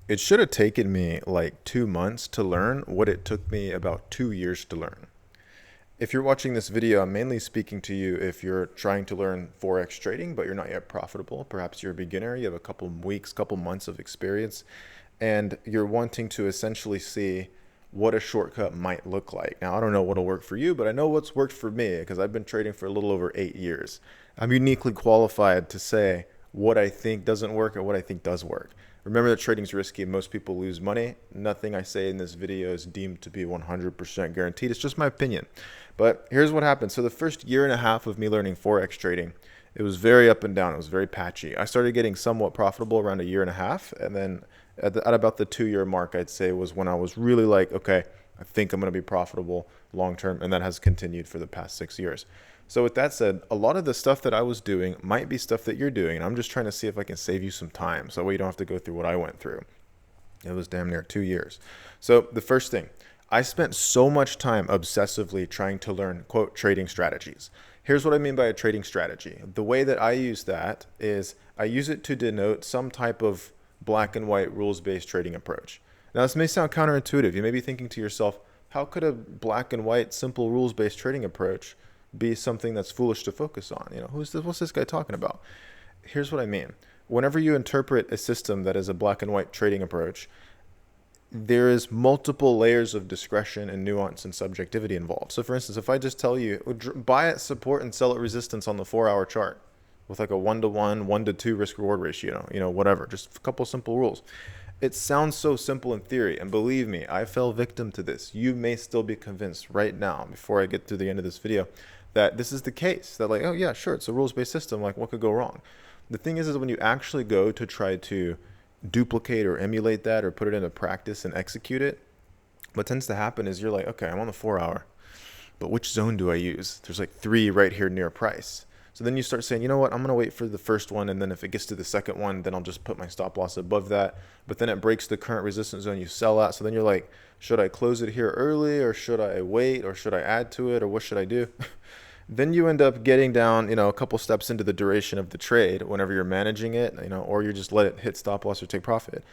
It should have taken me like 2 months to learn what it took me about 2 years to learn. If you're watching this video, I'm mainly speaking to you if you're trying to learn Forex trading, but you're not yet profitable. Perhaps you're a beginner, you have a couple weeks, couple months of experience, and you're wanting to essentially see what a shortcut might look like. Now, I don't know what'll work for you, but I know what's worked for me because I've been trading for a little over 8 years. I'm uniquely qualified to say what I think doesn't work or what I think does work. Remember that trading's risky and most people lose money. Nothing I say in this video is deemed to be 100% guaranteed. It's just my opinion. But here's what happened. So the first year and a half of me learning Forex trading, it was very up and down. It was very patchy. I started getting somewhat profitable around a year and a half. And then at about the 2 year mark, I'd say was when I was really like, okay, I think I'm going to be profitable long term. And that has continued for the past 6 years. So with that said, a lot of the stuff that I was doing might be stuff that you're doing. And I'm just trying to see if I can save you some time. So that way you don't have to go through what I went through. It was damn near 2 years. So the first thing, I spent so much time obsessively trying to learn, quote, trading strategies. Here's what I mean by a trading strategy. The way that I use that is I use it to denote some type of black and white rules-based trading approach. Now, this may sound counterintuitive. You may be thinking to yourself, how could a black and white, simple rules-based trading approach be something that's foolish to focus on? You know, what's this guy talking about? Here's what I mean. Whenever you interpret a system that is a black and white trading approach, there is multiple layers of discretion and nuance and subjectivity involved. So for instance, if I just tell you, buy at support and sell at resistance on the 4 hour chart with like a 1-to-1, 1-to-2 risk reward ratio, whatever, just a couple simple rules. It sounds so simple in theory, and believe me, I fell victim to this. You may still be convinced right now, before I get to the end of this video, that this is the case. That like, oh yeah, sure, it's a rules-based system, like what could go wrong? The thing is when you actually go to try to duplicate or emulate that or put it into practice and execute it, what tends to happen is you're like, okay, I'm on the 4 hour, but which zone do I use? There's like 3 right here near price. So then you start saying, you know what, I'm going to wait for the first one, and then if it gets to the second one, then I'll just put my stop loss above that. But then it breaks the current resistance zone you sell at. So then you're like, should I close it here early, or should I wait, or should I add to it, or what should I do? Then you end up getting down, a couple steps into the duration of the trade whenever you're managing it, or you just let it hit stop loss or take profit.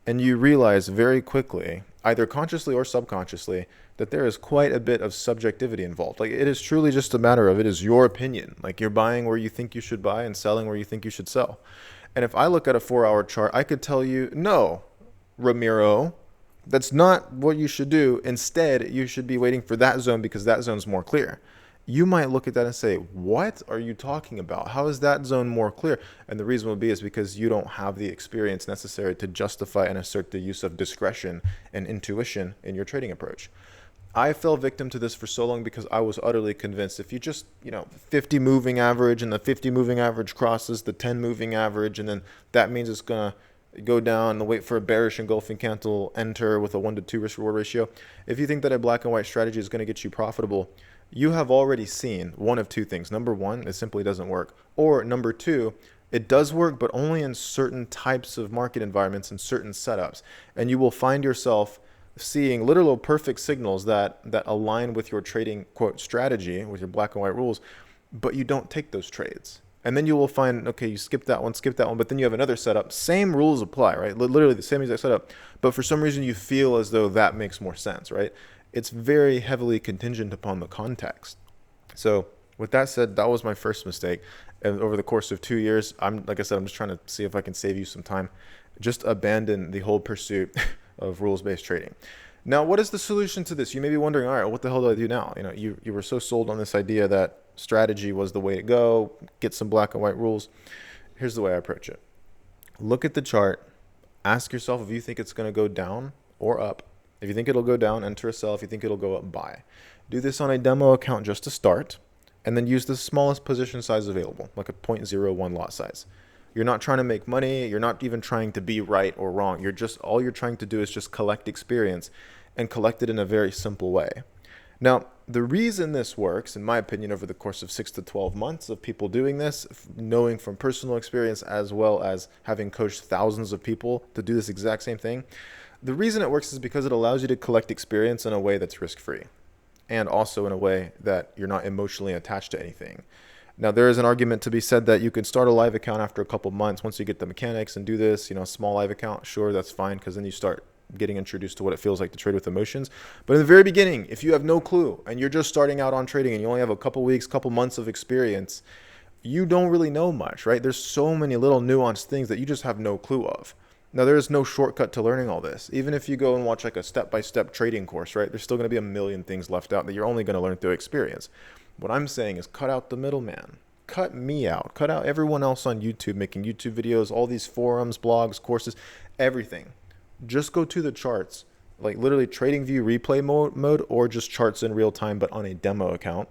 And you realize very quickly, either consciously or subconsciously, that there is quite a bit of subjectivity involved. Like, it is truly just a matter of, it is your opinion. Like, you're buying where you think you should buy and selling where you think you should sell. And if I look at a 4 hour chart, I could tell you, no, Ramiro, that's not what you should do. Instead, you should be waiting for that zone because that zone's more clear. You might look at that and say, what are you talking about? How is that zone more clear? And the reason will be is because you don't have the experience necessary to justify and assert the use of discretion and intuition in your trading approach. I fell victim to this for so long because I was utterly convinced if you just, 50 moving average, and the 50 moving average crosses the 10 moving average, and then that means it's going to go down and wait for a bearish engulfing candle, enter with a 1-to-2 risk reward ratio. If you think that a black and white strategy is going to get you profitable, you have already seen one of two things. Number one, it simply doesn't work. Or number two, it does work, but only in certain types of market environments and certain setups. And you will find yourself seeing literal perfect signals that align with your trading, quote, strategy, with your black and white rules, but you don't take those trades. And then you will find, okay, you skip that one, but then you have another setup. Same rules apply, right? Literally the same exact setup. But for some reason, you feel as though that makes more sense, right? It's very heavily contingent upon the context. So with that said, that was my first mistake. And over the course of 2 years, like I said, I'm just trying to see if I can save you some time. Just abandon the whole pursuit of rules-based trading. Now, what is the solution to this? You may be wondering, all right, what the hell do I do now? You were so sold on this idea that strategy was the way to go, get some black and white rules. Here's the way I approach it. Look at the chart. Ask yourself if you think it's going to go down or up. If you think it'll go down, enter a sell. If you think it'll go up, buy. Do this on a demo account just to start, and then use the smallest position size available, like a 0.01 lot size. You're not trying to make money. You're not even trying to be right or wrong. All you're trying to do is just collect experience and collect it in a very simple way. Now, the reason this works, in my opinion, over the course of 6 to 12 months of people doing this, knowing from personal experience as well as having coached thousands of people to do this exact same thing, the reason it works is because it allows you to collect experience in a way that's risk-free, and also in a way that you're not emotionally attached to anything. Now, there is an argument to be said that you could start a live account after a couple months once you get the mechanics and do this, small live account. Sure, that's fine, because then you start getting introduced to what it feels like to trade with emotions. But in the very beginning, if you have no clue and you're just starting out on trading and you only have a couple weeks, couple months of experience, you don't really know much, right? There's so many little nuanced things that you just have no clue of. Now, there is no shortcut to learning all this. Even if you go and watch like a step-by-step trading course, right? There's still going to be a million things left out that you're only going to learn through experience. What I'm saying is cut out the middleman. Cut me out. Cut out everyone else on YouTube making YouTube videos, all these forums, blogs, courses, everything. Just go to the charts, like literally TradingView replay mode or just charts in real time, but on a demo account.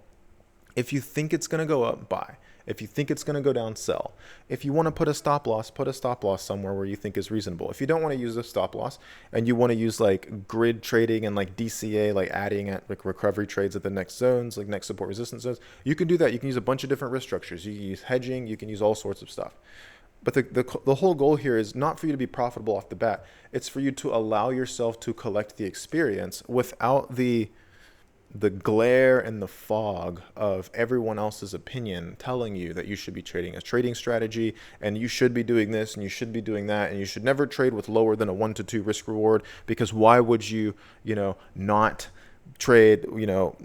If you think it's going to go up, buy. If you think it's going to go down, sell. If you want to put a stop loss somewhere where you think is reasonable. If you don't want to use a stop loss and you want to use like grid trading and like DCA, like adding at like recovery trades at the next zones, like next support resistance zones, you can do that. You can use a bunch of different risk structures. You can use hedging. You can use all sorts of stuff. But the whole goal here is not for you to be profitable off the bat. It's for you to allow yourself to collect the experience without the glare and the fog of everyone else's opinion telling you that you should be trading a trading strategy and you should be doing this and you should be doing that and you should never trade with lower than a 1 to 2 risk reward, because why would you, not trade,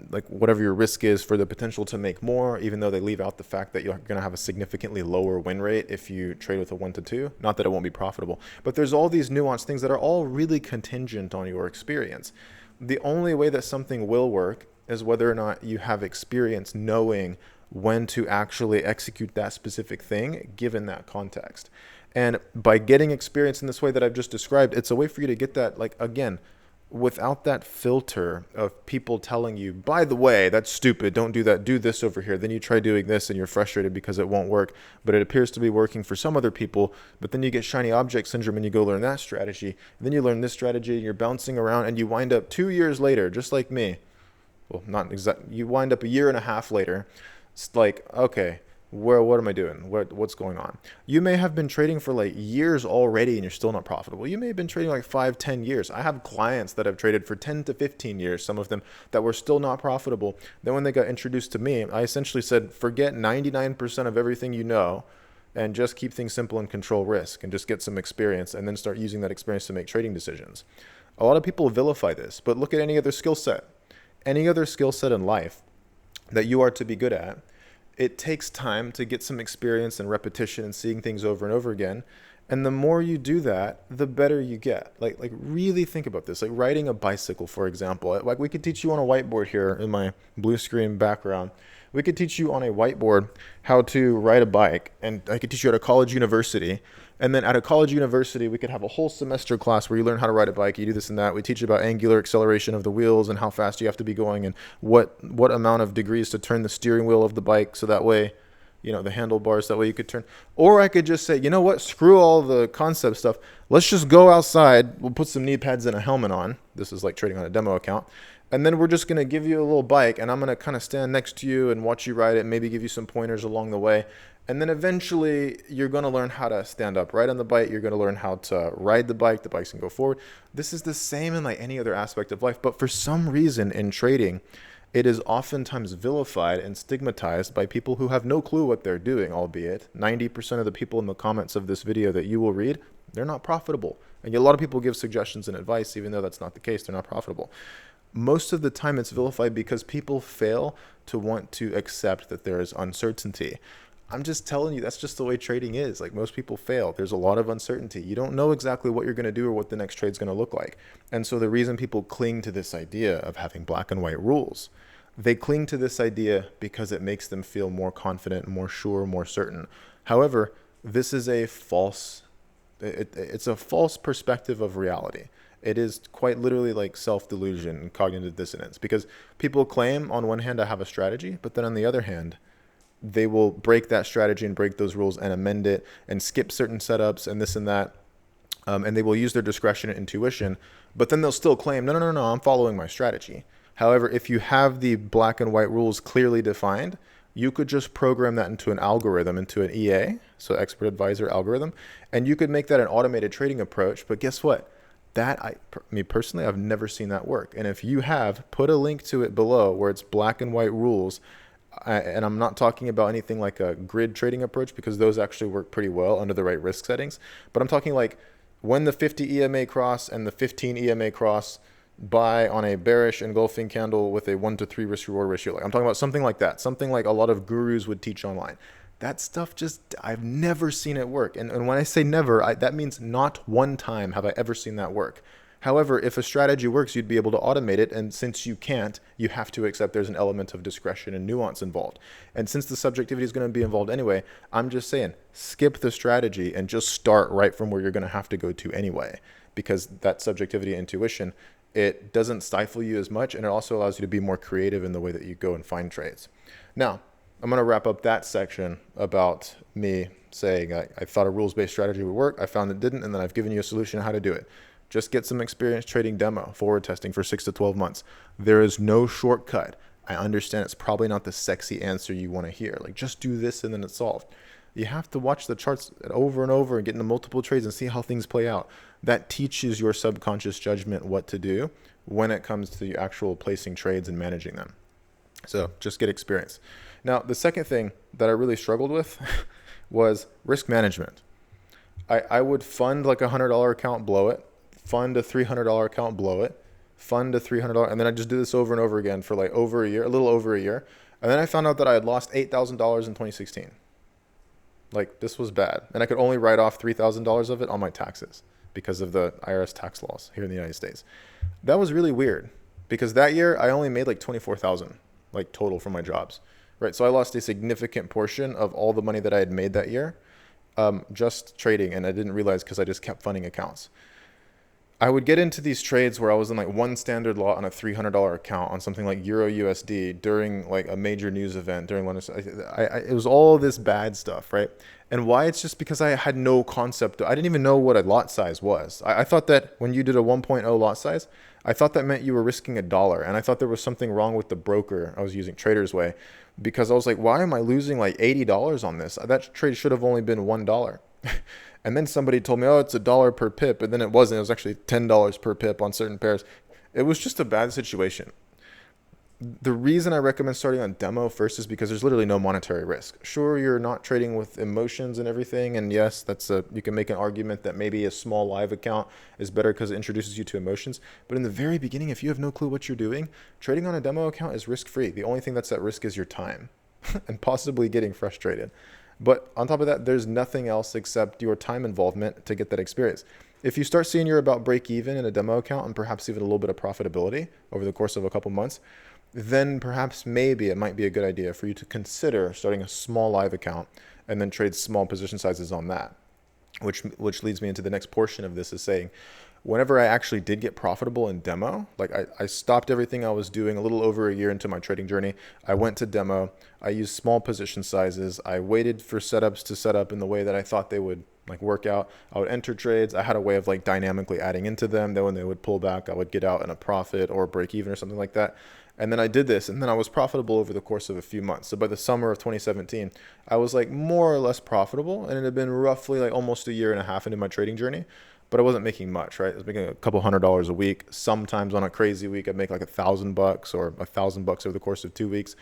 like whatever your risk is for the potential to make more, even though they leave out the fact that you're going to have a significantly lower win rate if you trade with a 1 to 2. Not that it won't be profitable, but there's all these nuanced things that are all really contingent on your experience. The only way that something will work is whether or not you have experience knowing when to actually execute that specific thing given that context. And by getting experience in this way that I've just described, it's a way for you to get that, like, again, without that filter of people telling you, by the way, that's stupid, don't do that, do this over here. Then you try doing this and you're frustrated because it won't work, but it appears to be working for some other people. But then you get shiny object syndrome and you go learn that strategy. And then you learn this strategy and you're bouncing around and you wind up 2 years later, just like me. Well, not exactly. You wind up a year and a half later. It's like, okay, what am I doing? What's going on? You may have been trading for like years already and you're still not profitable. You may have been trading like 5-10 years. I have clients that have traded for 10 to 15 years, some of them that were still not profitable. Then when they got introduced to me, I essentially said, forget 99% of everything you know and just keep things simple and control risk and just get some experience and then start using that experience to make trading decisions. A lot of people vilify this, but look at any other skill set. Any other skill set in life that you are to be good at, it takes time to get some experience and repetition and seeing things over and over again. And the more you do that, the better you get. Like really think about this. Like riding a bicycle, for example. Like we could teach you on a whiteboard here in my blue screen background. We could teach you on a whiteboard how to ride a bike. And I could teach you at a college university. And then at a college university, we could have a whole semester class where you learn how to ride a bike. You do this and that. We teach you about angular acceleration of the wheels and how fast you have to be going and what amount of degrees to turn the steering wheel of the bike. So that way, the handlebars, that way you could turn. Or I could just say, you know what, screw all the concept stuff. Let's just go outside. We'll put some knee pads and a helmet on. This is like trading on a demo account. And then we're just going to give you a little bike and I'm going to kind of stand next to you and watch you ride it and maybe give you some pointers along the way. And then eventually you're going to learn how to stand up right on the bike. You're going to learn how to ride the bike. The bike's going to go forward. This is the same in like any other aspect of life. But for some reason in trading, it is oftentimes vilified and stigmatized by people who have no clue what they're doing, albeit 90% of the people in the comments of this video that you will read, they're not profitable. And a lot of people give suggestions and advice, even though that's not the case. They're not profitable. Most of the time it's vilified because people fail to want to accept that there is uncertainty. I'm just telling you, that's just the way trading is. Like most people fail. There's a lot of uncertainty. You don't know exactly what you're going to do or what the next trade's going to look like. And so the reason people cling to this idea of having black and white rules, they cling to this idea because it makes them feel more confident, more sure, more certain. However, this is a false, it's a false perspective of reality. It is quite literally like self-delusion and cognitive dissonance, because people claim on one hand I have a strategy, but then on the other hand, they will break that strategy and break those rules and amend it and skip certain setups and this and that. And they will use their discretion and intuition, but then they'll still claim, no, I'm following my strategy. However, if you have the black and white rules clearly defined, you could just program that into an algorithm, into an EA, so expert advisor algorithm, and you could make that an automated trading approach. But guess what? Me personally, I've never seen that work. And if you have, put a link to it below where it's black and white rules. And I'm not talking about anything like a grid trading approach, because those actually work pretty well under the right risk settings. But I'm talking like when the 50 EMA cross and the 15 EMA cross, buy on a bearish engulfing candle with a 1-to-3 risk reward ratio. Like I'm talking about something like that, something like a lot of gurus would teach online. That stuff just, I've never seen it work. And when I say never, that means not one time have I ever seen that work. However, if a strategy works, you'd be able to automate it. And since you can't, you have to accept there's an element of discretion and nuance involved. And since the subjectivity is going to be involved anyway, I'm just saying, skip the strategy and just start right from where you're going to have to go to anyway. Because that subjectivity and intuition, it doesn't stifle you as much, and it also allows you to be more creative in the way that you go and find trades. Now, I'm going to wrap up that section about me saying I thought a rules-based strategy would work. I found it didn't, and then I've given you a solution on how to do it. Just get some experience trading demo, forward testing for 6 to 12 months. There is no shortcut. I understand it's probably not the sexy answer you want to hear. Like, just do this and then it's solved. You have to watch the charts over and over and get into multiple trades and see how things play out. That teaches your subconscious judgment what to do when it comes to the actual placing trades and managing them. So just get experience. Now, the second thing that I really struggled with was risk management. I would fund like a $100 account, blow it, fund a $300 account, blow it, fund a $300, and then I just did this over and over again for like over a year, a little over a year. And then I found out that I had lost $8,000 in 2016. Like, this was bad. And I could only write off $3,000 of it on my taxes because of the IRS tax laws here in the United States. That was really weird because that year I only made like 24,000 like total from my jobs, right? So I lost a significant portion of all the money that I had made that year just trading, and I didn't realize because I just kept funding accounts. I would get into these trades where I was in like one standard lot on a $300 account on something like Euro USD during like a major news event during London. It was all this bad stuff, right? And why? It's just because I had no concept. I didn't even know what a lot size was. I thought that when you did a 1.0 lot size, I thought that meant you were risking $1. And I thought there was something wrong with the broker I was using, Trader's Way, because I was like, why am I losing like $80 on this? That trade should have only been $1. And then somebody told me, oh, it's $1 per pip. And then it wasn't. It was actually $10 per pip on certain pairs. It was just a bad situation. The reason I recommend starting on demo first is because there's literally no monetary risk. Sure, you're not trading with emotions and everything. And yes, you can make an argument that maybe a small live account is better because it introduces you to emotions. But in the very beginning, if you have no clue what you're doing, trading on a demo account is risk-free. The only thing that's at risk is your time and possibly getting frustrated. But on top of that, there's nothing else except your time involvement to get that experience. If you start seeing you're about break even in a demo account and perhaps even a little bit of profitability over the course of a couple months, then perhaps maybe it might be a good idea for you to consider starting a small live account and then trade small position sizes on that, which leads me into the next portion of this, is saying, whenever I actually did get profitable in demo, like I stopped everything I was doing a little over a year into my trading journey. I went to demo. I used small position sizes. I waited for setups to set up in the way that I thought they would like work out. I would enter trades. I had a way of like dynamically adding into them. Then when they would pull back, I would get out in a profit or break even or something like that. And then I did this, and then I was profitable over the course of a few months. So by the summer of 2017, I was like more or less profitable, and it had been roughly like almost a year and a half into my trading journey. But I wasn't making much, right? I was making a couple $100 a week. Sometimes on a crazy week, I'd make like $1,000 or $1,000 over the course of 2 weeks.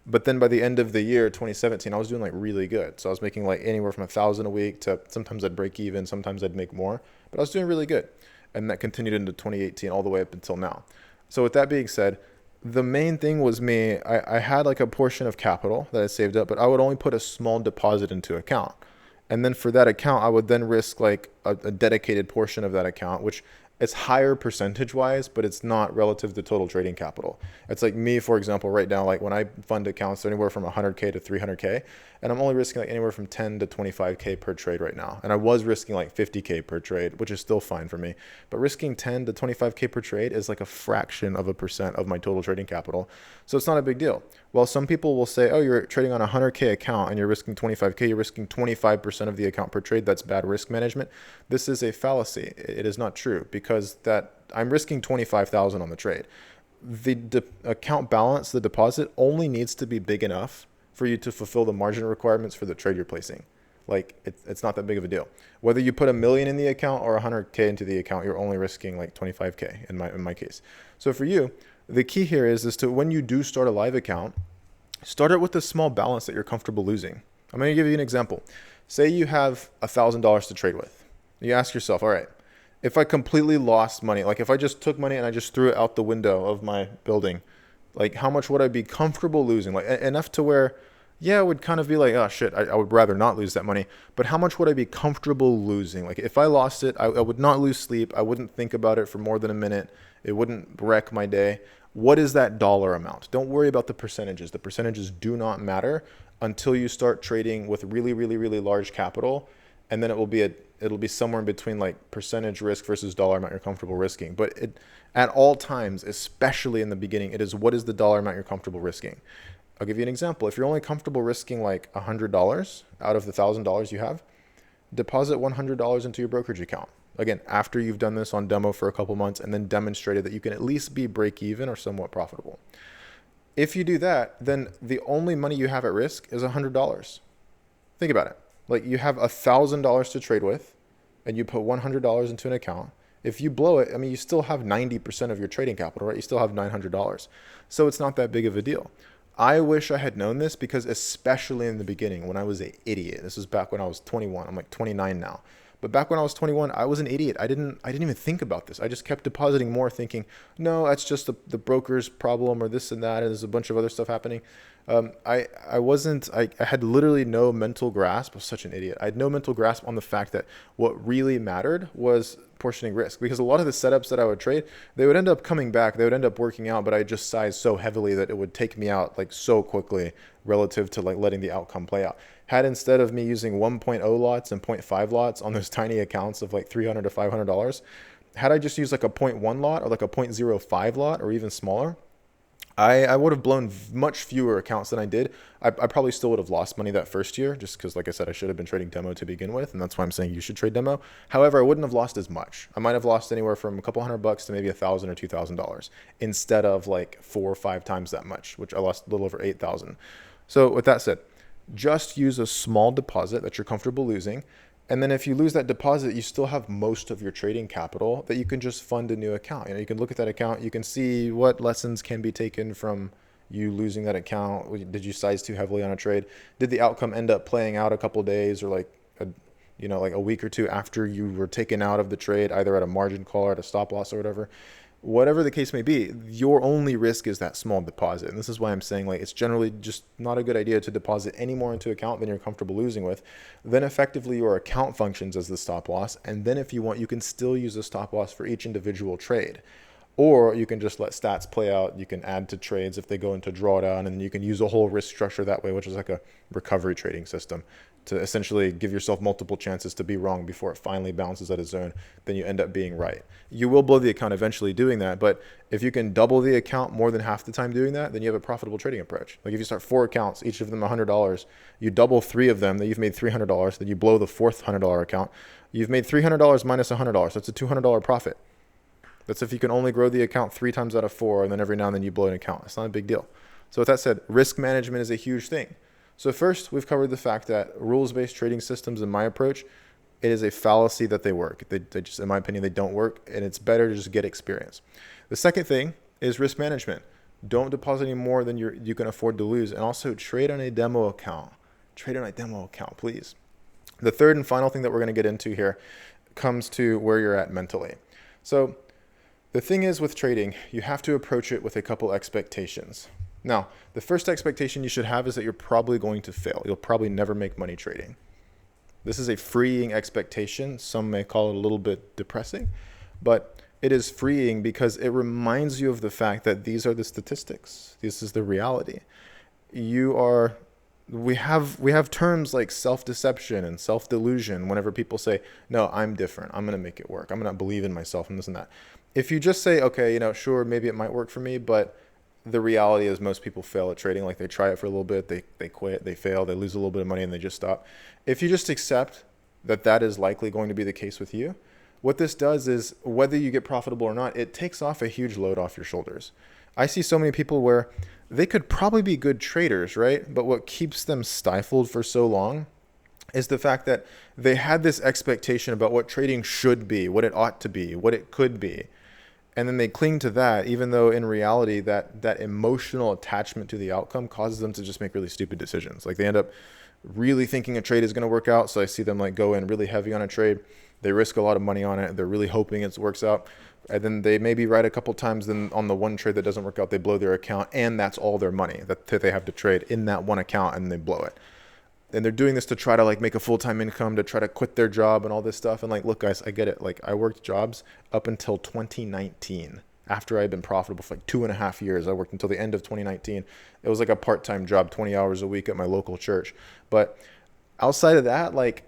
But then by the end of the year, 2017, I was doing like really good. So I was making like anywhere from $1,000 a week to sometimes I'd break even, sometimes I'd make more, but I was doing really good. And that continued into 2018 all the way up until now. So with that being said, the main thing was me, I had like a portion of capital that I saved up, but I would only put a small deposit into account. And then for that account, I would then risk like a dedicated portion of that account, which it's higher percentage wise, but it's not relative to total trading capital. It's like me, for example, right now, like when I fund accounts anywhere from 100K to 300K, and I'm only risking like anywhere from 10 to 25K per trade right now. And I was risking like 50K per trade, which is still fine for me. But risking 10 to 25K per trade is like a fraction of a percent of my total trading capital. So it's not a big deal. While some people will say, oh, you're trading on a 100K account and you're risking 25K, you're risking 25% of the account per trade. That's bad risk management. This is a fallacy. It is not true, because that I'm risking 25,000 on the trade. The account balance, the deposit, only needs to be big enough for you to fulfill the margin requirements for the trade you're placing. Like it's not that big of a deal. Whether you put $1 million in the account or 100K into the account, you're only risking like 25K in my case. So for you, the key here is to, when you do start a live account, Start out with a small balance that you're comfortable losing. I'm going to give you an example. Say you have $1,000 to trade with. You ask yourself, all right, if I completely lost money, like if I just took money and I just threw it out the window of my building, like how much would I be comfortable losing? Like enough to where, yeah, it would kind of be like, oh shit, I would rather not lose that money. But how much would I be comfortable losing? Like if I lost it, I would not lose sleep. I wouldn't think about it for more than a minute. It wouldn't wreck my day. What is that dollar amount? Don't worry about the percentages. The percentages do not matter until you start trading with really, really, really large capital. And then it'll be somewhere in between like percentage risk versus dollar amount you're comfortable risking. But at all times, especially in the beginning, it is what is the dollar amount you're comfortable risking. I'll give you an example. If you're only comfortable risking like $100 out of the $1,000 you have, deposit $100 into your brokerage account. Again, after you've done this on demo for a couple months and then demonstrated that you can at least be break even or somewhat profitable. If you do that, then the only money you have at risk is $100. Think about it. Like you have $1,000 to trade with and you put $100 into an account. If you blow it, I mean, you still have 90% of your trading capital, right? You still have $900. So it's not that big of a deal. I wish I had known this because especially in the beginning when I was an idiot, this was back when I was 21, I'm like 29 now. But back when I was 21, I was an idiot. I didn't even think about this. I just kept depositing more thinking, no, that's just the broker's problem or this and that. And there's a bunch of other stuff happening. I had literally no mental grasp. I was such an idiot. I had no mental grasp on the fact that what really mattered was portioning risk, because a lot of the setups that I would trade, they would end up coming back. They would end up working out, but I just sized so heavily that it would take me out like so quickly relative to like letting the outcome play out. Had instead of me using 1.0 lots and 0.5 lots on those tiny accounts of like $300 to $500, had I just used like a 0.1 lot or like a 0.05 lot or even smaller, I would have blown much fewer accounts than I did. I probably still would have lost money that first year just because, like I said, I should have been trading demo to begin with. And that's why I'm saying you should trade demo. However, I wouldn't have lost as much. I might have lost anywhere from a couple $100 to maybe $1,000 or $2,000 instead of like 4 or 5 times that much, which I lost a little over 8,000. So with that said, just use a small deposit that you're comfortable losing. And then if you lose that deposit, you still have most of your trading capital that you can just fund a new account. You know, you can look at that account, you can see what lessons can be taken from you losing that account. Did you size too heavily on a trade? Did the outcome end up playing out a couple of days or like a week or two after you were taken out of the trade, either at a margin call or at a stop loss or whatever? Whatever the case may be, your only risk is that small deposit. And this is why I'm saying like it's generally just not a good idea to deposit any more into account than you're comfortable losing with. Then effectively your account functions as the stop loss. And then if you want, you can still use a stop loss for each individual trade. Or you can just let stats play out. You can add to trades if they go into drawdown, and then you can use a whole risk structure that way, which is like a recovery trading system to essentially give yourself multiple chances to be wrong before it finally bounces at a zone. Then you end up being right. You will blow the account eventually doing that, but if you can double the account more than half the time doing that, then you have a profitable trading approach. Like if you start 4 accounts, each of them $100, you double 3 of them, then you've made $300. Then you blow the fourth $100 account, you've made $300 minus $100. That's a $200 profit. That's if you can only grow the account 3 times out of 4, and then every now and then you blow an account. It's not a big deal. So with that said, risk management is a huge thing. So first, we've covered the fact that rules-based trading systems, in my approach, it is a fallacy that they work. They just, in my opinion, they don't work, and it's better to just get experience. The second thing is risk management. Don't deposit any more than you can afford to lose, and also trade on a demo account. Trade on a demo account, please. The third and final thing that we're going to get into here comes to where you're at mentally. So the thing is with trading, you have to approach it with a couple expectations. Now, the first expectation you should have is that you're probably going to fail. You'll probably never make money trading. This is a freeing expectation. Some may call it a little bit depressing, but it is freeing because it reminds you of the fact that these are the statistics. This is the reality. We have terms like self-deception and self-delusion whenever people say, no, I'm different. I'm going to make it work. I'm going to believe in myself and this and that. If you just say, okay, sure, maybe it might work for me, but the reality is most people fail at trading. Like they try it for a little bit, they quit, they fail, they lose a little bit of money and they just stop. If you just accept that that is likely going to be the case with you, what this does is whether you get profitable or not, it takes off a huge load off your shoulders. I see so many people where they could probably be good traders, right? But what keeps them stifled for so long is the fact that they had this expectation about what trading should be, what it ought to be, what it could be. And then they cling to that, even though in reality that emotional attachment to the outcome causes them to just make really stupid decisions. Like they end up really thinking a trade is going to work out. So I see them like go in really heavy on a trade. They risk a lot of money on it. They're really hoping it works out. And then they maybe right a couple times, then on the one trade that doesn't work out, they blow their account, and that's all their money that they have to trade in that one account, and they blow it. And they're doing this to try to like make a full-time income, to try to quit their job and all this stuff. And like, look guys, I get it. Like I worked jobs up until 2019. After I had been profitable for like 2.5 years, I worked until the end of 2019. It was like a part-time job, 20 hours a week at my local church. But outside of that, like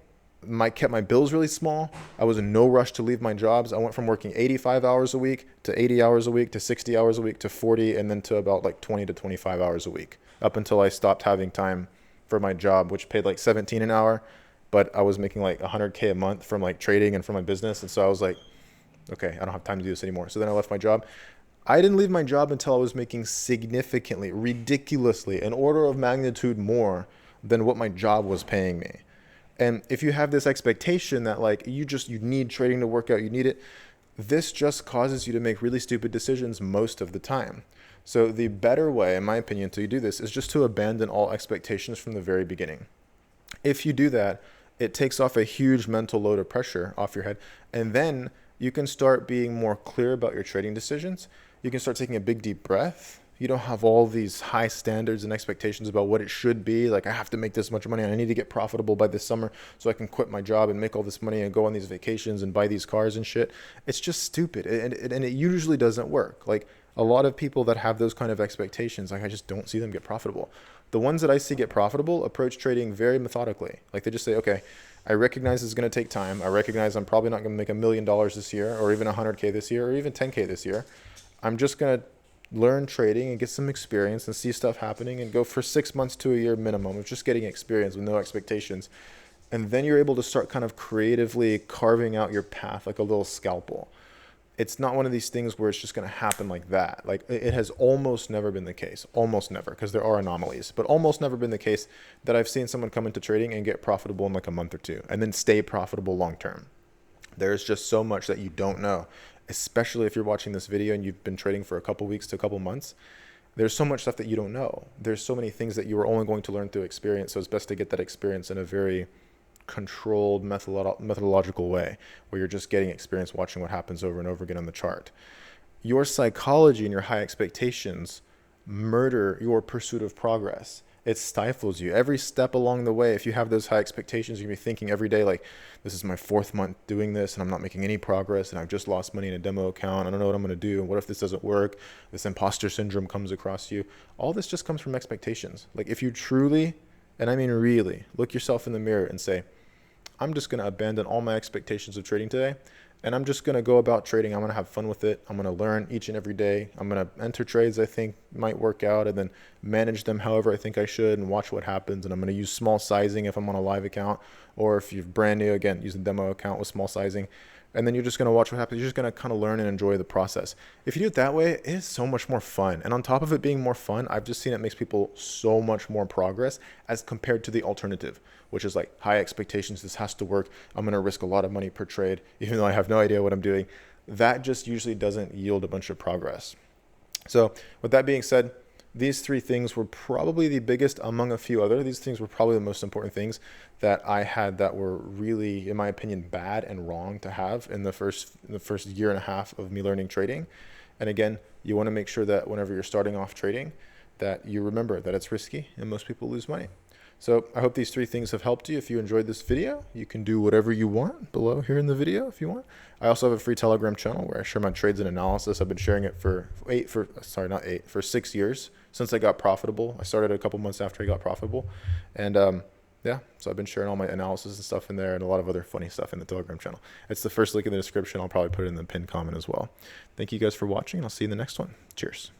kept my bills really small. I was in no rush to leave my jobs. I went from working 85 hours a week to 80 hours a week to 60 hours a week to 40, and then to about like 20 to 25 hours a week, up until I stopped having time for my job, which paid like 17 an hour, but I was making like 100K a month from like trading and from my business. And so I was like, okay, I don't have time to do this anymore. So then I left my job. I didn't leave my job until I was making significantly, ridiculously, an order of magnitude more than what my job was paying me. And if you have this expectation that like you need trading to work out, you need it, this just causes you to make really stupid decisions most of the time. So the better way, in my opinion, to do this is just to abandon all expectations from the very beginning. If you do that, it takes off a huge mental load of pressure off your head. And then you can start being more clear about your trading decisions. You can start taking a big deep breath. You don't have all these high standards and expectations about what it should be. Like I have to make this much money and I need to get profitable by this summer so I can quit my job and make all this money and go on these vacations and buy these cars and shit. It's just stupid. And it usually doesn't work. Like a lot of people that have those kind of expectations, like I just don't see them get profitable. The ones that I see get profitable approach trading very methodically. Like they just say, okay, I recognize it's going to take time. I recognize I'm probably not going to make $1 million this year, or even 100K this year, or even 10K this year. I'm just going to learn trading and get some experience and see stuff happening and go for 6 months to a year minimum of just getting experience with no expectations. And then you're able to start kind of creatively carving out your path like a little scalpel. It's not one of these things where it's just going to happen like that. Like it has almost never been the case, almost never, because there are anomalies, but almost never been the case that I've seen someone come into trading and get profitable in like a month or two and then stay profitable long term. There's just so much that you don't know, especially if you're watching this video and you've been trading for a couple weeks to a couple months. There's so much stuff that you don't know. There's so many things that you are only going to learn through experience. So it's best to get that experience in a very controlled methodological way where you're just getting experience watching what happens over and over again on the chart. Your psychology and your high expectations murder your pursuit of progress. It stifles you every step along the way. If you have those high expectations, you're gonna be thinking every day like, this is my 4th month doing this and I'm not making any progress and I've just lost money in a demo account. I don't know what I'm gonna do. And what if this doesn't work? This imposter syndrome comes across you. All this just comes from expectations. Like if you truly, and I mean really, look yourself in the mirror and say, I'm just going to abandon all my expectations of trading today, and I'm just going to go about trading. I'm going to have fun with it. I'm going to learn each and every day. I'm going to enter trades I think might work out and then manage them however I think I should and watch what happens. And I'm going to use small sizing if I'm on a live account, or if you're brand new, again, use the demo account with small sizing. And then you're just going to watch what happens. You're just going to kind of learn and enjoy the process. If you do it that way, it is so much more fun. And on top of it being more fun, I've just seen it makes people so much more progress as compared to the alternative, which is like high expectations. This has to work. I'm going to risk a lot of money per trade, even though I have no idea what I'm doing. That just usually doesn't yield a bunch of progress. So with that being said, these 3 things were probably the biggest among a few other. These things were probably the most important things that I had that were really, in my opinion, bad and wrong to have in the first year and a half of me learning trading. And again, you want to make sure that whenever you're starting off trading, that you remember that it's risky and most people lose money. So I hope these 3 things have helped you. If you enjoyed this video, you can do whatever you want below here in the video if you want. I also have a free Telegram channel where I share my trades and analysis. I've been sharing it for 6 years since I got profitable. I started a couple months after I got profitable. And yeah, so I've been sharing all my analysis and stuff in there and a lot of other funny stuff in the Telegram channel. It's the first link in the description. I'll probably put it in the pinned comment as well. Thank you guys for watching, and I'll see you in the next one. Cheers.